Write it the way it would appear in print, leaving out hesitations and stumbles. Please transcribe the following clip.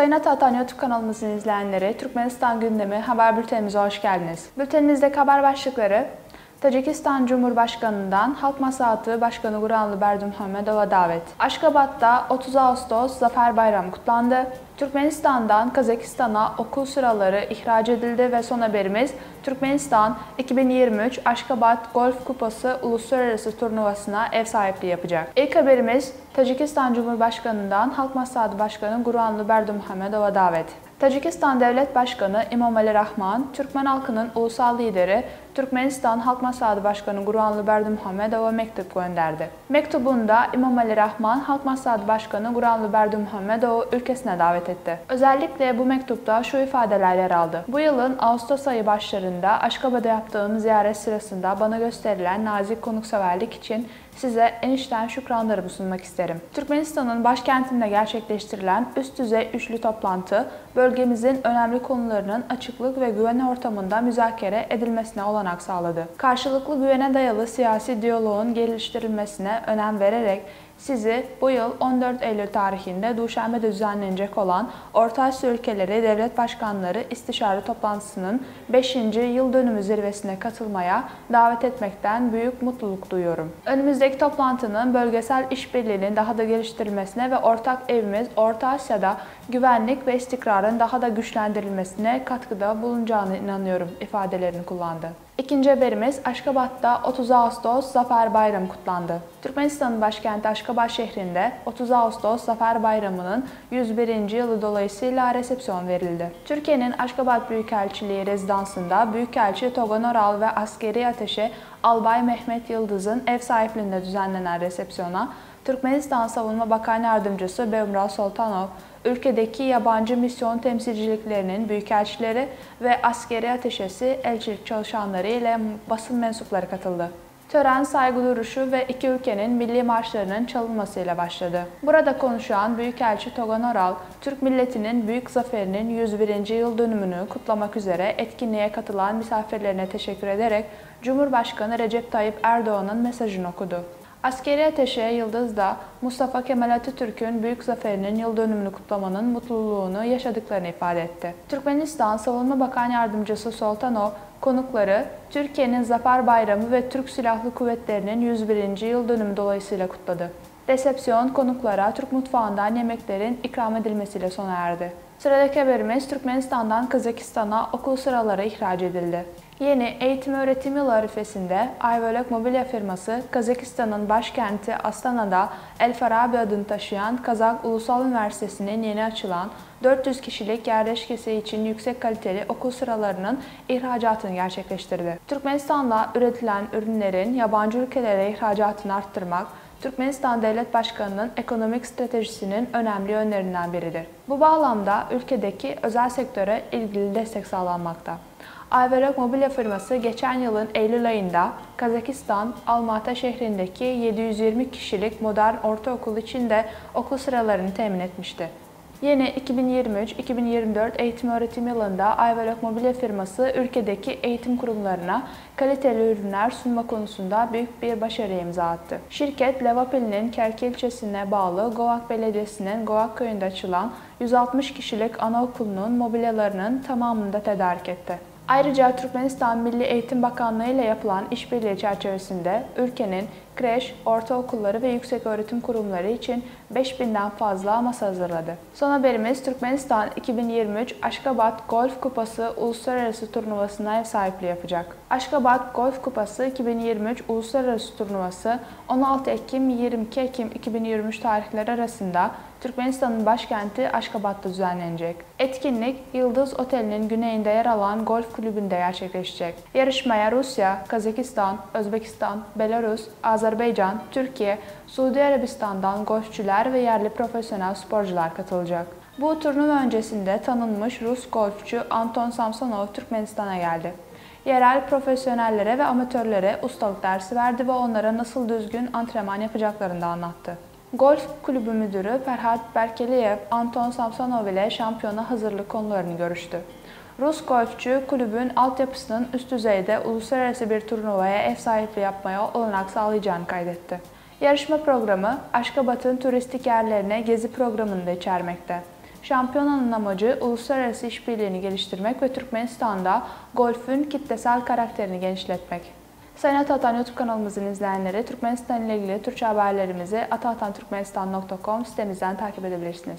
Sayın Atatan YouTube kanalımızın izleyenleri, Türkmenistan gündemi haber bültenimize hoş geldiniz. Bültenimizdeki haber başlıkları: Tacikistan Cumhurbaşkanı'ndan Halk Maslahatı Başkanı Guranlı Berdimuhamedova davet. Aşgabat'ta 30 Ağustos Zafer Bayramı kutlandı. Türkmenistan'dan Kazakistan'a okul sıraları ihraç edildi ve son haberimiz Türkmenistan 2023 Aşgabat Golf Kupası Uluslararası Turnuvası'na ev sahipliği yapacak. İlk haberimiz Tacikistan Cumhurbaşkanı'ndan Halk Maslahatı Başkanı Guranlı Berdimuhamedova davet. Tacikistan Devlet Başkanı İmomali Rahman, Türkmen halkının ulusal lideri Türkmenistan Halk Maslahatı Başkanı Guranlı Berdimuhamedova mektup gönderdi. Mektubunda İmomali Rahman, Halk Maslahatı Başkanı Guranlı Berdimuhamedova ülkesine davet etti. Özellikle bu mektupta şu ifadeler yer aldı: Bu yılın Ağustos ayı başlarında Aşgabat'a yaptığım ziyaret sırasında bana gösterilen nazik konukseverlik için size en içten şükranlarımı sunmak isterim. Türkmenistan'ın başkentinde gerçekleştirilen üst düzey üçlü toplantı, bölgemizin önemli konularının açıklık ve güven ortamında müzakere edilmesine olanak sağladı. Karşılıklı güvene dayalı siyasi diyaloğun geliştirilmesine önem vererek sizi bu yıl 14 Eylül tarihinde Duşanbe'de düzenlenecek olan Orta Asya Ülkeleri Devlet Başkanları İstişare Toplantısı'nın 5. yıl dönümü zirvesine katılmaya davet etmekten büyük mutluluk duyuyorum. Önümüzdeki toplantının bölgesel işbirliğinin daha da geliştirilmesine ve ortak evimiz Orta Asya'da güvenlik ve istikrarın daha da güçlendirilmesine katkıda bulunacağına inanıyorum ifadelerini kullandı. İkinci haberimiz Aşgabat'ta 30 Ağustos Zafer Bayramı kutlandı. Türkmenistan'ın başkenti Aşgabat şehrinde 30 Ağustos Zafer Bayramı'nın 101. yılı dolayısıyla resepsiyon verildi. Türkiye'nin Aşgabat Büyükelçiliği rezidansında Büyükelçi Togan Oral ve Askeri Ateşe Albay Mehmet Yıldız'ın ev sahipliğinde düzenlenen resepsiyona Türkmenistan Savunma Bakan Yardımcısı Beumral Soltanov, ülkedeki yabancı misyon temsilciliklerinin büyükelçileri ve askeri ateşesi, elçilik çalışanları ile basın mensupları katıldı. Tören saygı duruşu ve iki ülkenin milli marşlarının çalınmasıyla başladı. Burada konuşan Büyükelçi Togan Oral, Türk milletinin büyük zaferinin 101. yıl dönümünü kutlamak üzere etkinliğe katılan misafirlerine teşekkür ederek Cumhurbaşkanı Recep Tayyip Erdoğan'ın mesajını okudu. Askeri Ateşe Yıldız da Mustafa Kemal Atatürk'ün büyük zaferinin yıl dönümünü kutlamanın mutluluğunu yaşadıklarını ifade etti. Türkmenistan Savunma Bakan Yardımcısı Soltanov, konukları Türkiye'nin Zafer Bayramı ve Türk Silahlı Kuvvetleri'nin 101. yıl dönümü dolayısıyla kutladı. Resepsiyon konuklara Türk mutfağından yemeklerin ikram edilmesiyle sona erdi. Sıradaki haberimiz Türkmenistan'dan Kazakistan'a okul sıraları ihraç edildi. Yeni eğitim-öğretim yılı arifesinde Ayvalık Mobilya firması, Kazakistan'ın başkenti Astana'da El Farabi adını taşıyan Kazak Ulusal Üniversitesi'nin yeni açılan 400 kişilik yerleşkesi için yüksek kaliteli okul sıralarının ihracatını gerçekleştirdi. Türkmenistan'da üretilen ürünlerin yabancı ülkelere ihracatını arttırmak, Türkmenistan Devlet Başkanı'nın ekonomik stratejisinin önemli yönlerinden biridir. Bu bağlamda ülkedeki özel sektöre ilgili destek sağlanmakta. Ayvalık Mobilya firması geçen yılın Eylül ayında Kazakistan, Almatı şehrindeki 720 kişilik modern ortaokul için de okul sıralarını temin etmişti. Yeni 2023-2024 eğitim-öğretim yılında Ayvalık Mobilya firması ülkedeki eğitim kurumlarına kaliteli ürünler sunma konusunda büyük bir başarıya imza attı. Şirket, Levapili'nin Kerki ilçesine bağlı Govak Belediyesi'nin Govak köyünde açılan 160 kişilik anaokulunun mobilyalarının tamamını da tedarik etti. Ayrıca Türkmenistan Milli Eğitim Bakanlığı ile yapılan işbirliği çerçevesinde ülkenin kreş, ortaokulları ve yükseköğretim kurumları için 5000'den fazla masa hazırladı. Son haberimiz Türkmenistan 2023 Aşgabat Golf Kupası Uluslararası Turnuvası'na ev sahipliği yapacak. Aşgabat Golf Kupası 2023 Uluslararası Turnuvası 16 Ekim-22 Ekim 2023 tarihleri arasında Türkmenistan'ın başkenti Aşgabat'ta düzenlenecek. Etkinlik, Yıldız Oteli'nin güneyinde yer alan golf kulübünde gerçekleşecek. Yarışmaya Rusya, Kazakistan, Özbekistan, Belarus, Azerbaycan, Türkiye, Suudi Arabistan'dan golfçüler ve yerli profesyonel sporcular katılacak. Bu turnuva öncesinde tanınmış Rus golfçü Anton Samsonov Türkmenistan'a geldi. Yerel profesyonellere ve amatörlere ustalık dersi verdi ve onlara nasıl düzgün antrenman yapacaklarını da anlattı. Golf Kulübü Müdürü Ferhat Berkeliyev, Anton Samsonov ile şampiyona hazırlık konularını görüştü. Rus golfçü kulübün altyapısının üst düzeyde uluslararası bir turnuvaya ev sahipliği yapmaya olanak sağlayacağını kaydetti. Yarışma programı, Aşgabat'ın turistik yerlerine gezi programını da içermekte. Şampiyonanın amacı uluslararası işbirliğini geliştirmek ve Türkmenistan'da golfün kitlesel karakterini genişletmek. Sayın Atatan YouTube kanalımızın izleyenleri Türkmenistan ile ilgili Türkçe haberlerimizi atatanturkmenistan.com sitemizden takip edebilirsiniz.